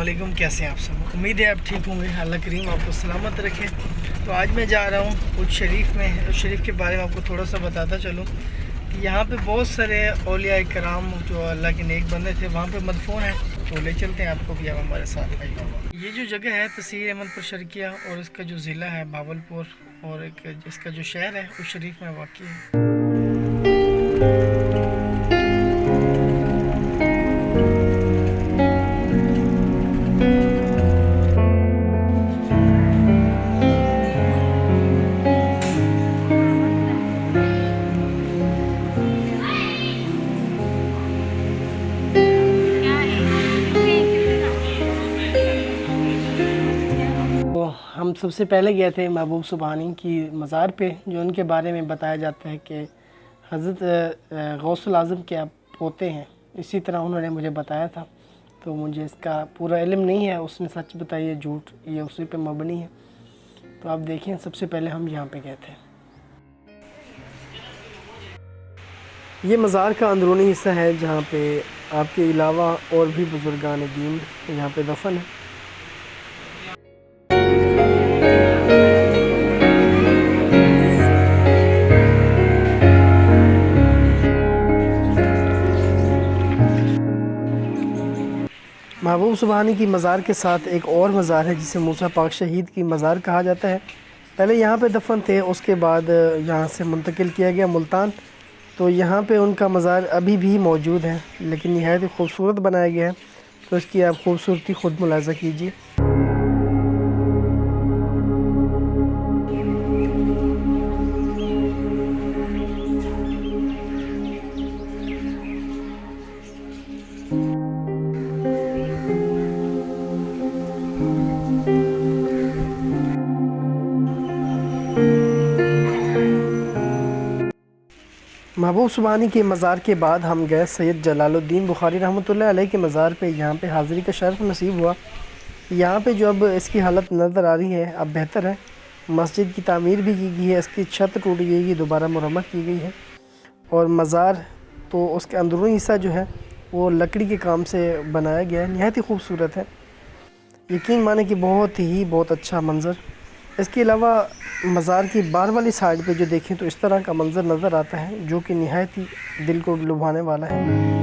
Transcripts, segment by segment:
वालेकुम, कैसे हैं आप सब। उम्मीद है आप ठीक होंगे। अल्लाह करीम आपको सलामत रखे। तो आज मैं जा रहा हूँ उस शरीफ में। उस शरीफ के बारे में आपको थोड़ा सा बताता चलूँ कि यहाँ पे बहुत सारे औलिया कराम जो अल्लाह के नेक बंदे थे वहाँ पे मदफून हैं। तो ले चलते हैं आपको भी, आप हमारे साथ आइए। ये जो जगह है तहसील अहमदपुर शर्किया और इसका जो ज़िला है भावलपुर और एक इसका जो शहर है उस शरीफ में वाक़ई है। हम सबसे पहले गए थे महबूब सुबहानी की मज़ार पे, जो उनके बारे में बताया जाता है कि हज़रत गौसुल आज़म के आप पोते हैं। इसी तरह उन्होंने मुझे बताया था, तो मुझे इसका पूरा इल्म नहीं है उसने सच बताइए झूठ, ये उसी पे मबनी है। तो आप देखें, सबसे पहले हम यहाँ पे गए थे। ये मज़ार का अंदरूनी हिस्सा है जहाँ पे आपके अलावा और भी बुज़ुर्गान दीन यहाँ पे दफन है। महबूब सुबहानी की मज़ार के साथ एक और मज़ार है जिसे मूसा पाक शहीद की मज़ार कहा जाता है। पहले यहाँ पे दफन थे, उसके बाद यहाँ से मुंतकिल किया गया मुल्तान। तो यहाँ पे उनका मज़ार अभी भी मौजूद है, लेकिन नहायत ही खूबसूरत बनाया गया है। तो इसकी आप खूबसूरती ख़ुद मुलाज़ा कीजिए। महबूब सुबहानी के मज़ार के बाद हम गए सैयद जलालुद्दीन बुखारी रहमतुल्लाह अलैह के मज़ार पे। यहाँ पे हाज़िरी का शर्फ़ नसीब हुआ। यहाँ पे जो अब इसकी हालत नज़र आ रही है अब बेहतर है। मस्जिद की तामीर भी की गई है, इसकी छत टूट गई है, दोबारा मुरम्मत की गई है। और मज़ार तो उसके अंदरूनी हिस्सा जो है वो लकड़ी के काम से बनाया गया है, नहायत ही खूबसूरत है। यकीन माने कि बहुत अच्छा मंज़र। इसके अलावा मज़ार की बाहर वाली साइड पे जो देखें तो इस तरह का मंज़र नज़र आता है, जो कि नहायत ही दिल को लुभाने वाला है।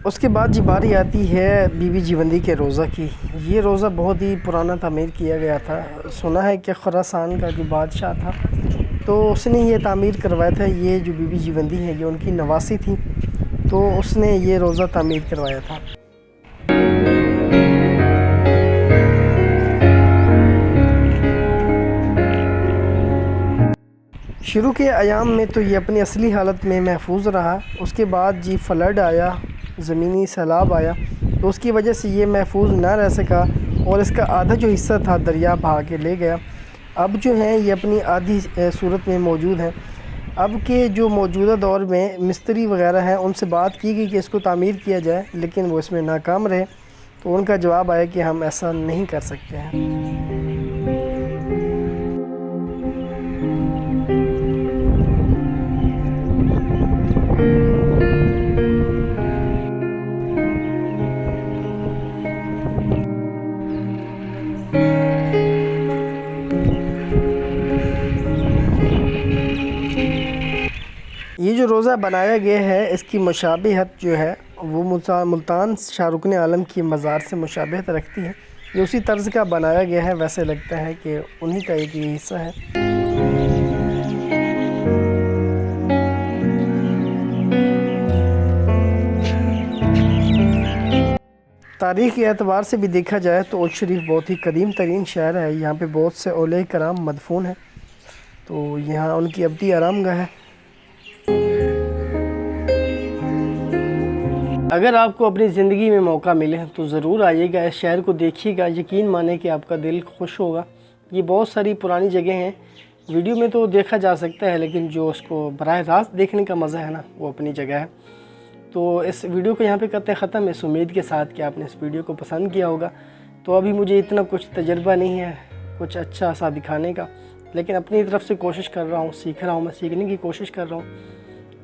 उसके बाद जी बारी आती है बीबी जीवंदी के रोज़ा की। ये रोज़ा बहुत ही पुराना तामीर किया गया था। सुना है कि खुरासान का जो बादशाह था तो उसने ये तामीर करवाया था। ये जो बीबी जीवंदी है ये उनकी नवासी थी, तो उसने ये रोज़ा तामीर करवाया था। शुरू के अयाम में तो ये अपनी असली हालत में महफूज रहा। उसके बाद जी फ्लड आया, ज़मीनी सैलाब आया, तो उसकी वजह से ये महफूज ना रह सका और इसका आधा जो हिस्सा था दरिया बहा के ले गया। अब जो है ये अपनी आधी सूरत में मौजूद है। अब के जो मौजूदा दौर में मिस्त्री वग़ैरह हैं उनसे बात की गई कि इसको तामीर किया जाए, लेकिन वो इसमें नाकाम रहे। तो उनका जवाब आया कि हम ऐसा नहीं कर सकते हैं। ये जो रोज़ा बनाया गया है इसकी मुशाबिहत जो है वो मुल्तान शाहरुख आलम की मज़ार से मुशाबिहत रखती है। ये उसी तर्ज का बनाया गया है, वैसे लगता है कि उन्हीं का एक ये हिस्सा है। तारीख़ के एतबार से भी देखा जाए तो उल शरीफ बहुत ही कदीम तरीन शहर है। यहाँ पे बहुत से औलिया कराम मदफून हैं, तो यहाँ उनकी अब्दी आरामगाह है। अगर आपको अपनी ज़िंदगी में मौका मिले तो ज़रूर आइएगा, इस शहर को देखिएगा। यकीन माने कि आपका दिल खुश होगा। ये बहुत सारी पुरानी जगह हैं, वीडियो में तो देखा जा सकता है, लेकिन जो उसको बराह रास्त देखने का मज़ा है ना, वो अपनी जगह है। तो इस वीडियो को यहाँ पे करते हैं ख़त्म, इस उम्मीद के साथ कि आपने इस वीडियो को पसंद किया होगा। तो अभी मुझे इतना कुछ तजर्बा नहीं है कुछ अच्छा सा दिखाने का, लेकिन अपनी तरफ से कोशिश कर रहा हूँ, सीख रहा हूँ, मैं सीखने की कोशिश कर रहा हूँ।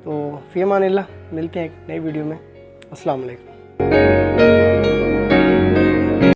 तो फ़ी अमान अल्लाह, मिलते हैं एक नई वीडियो में। अस्सलाम वालेकुम।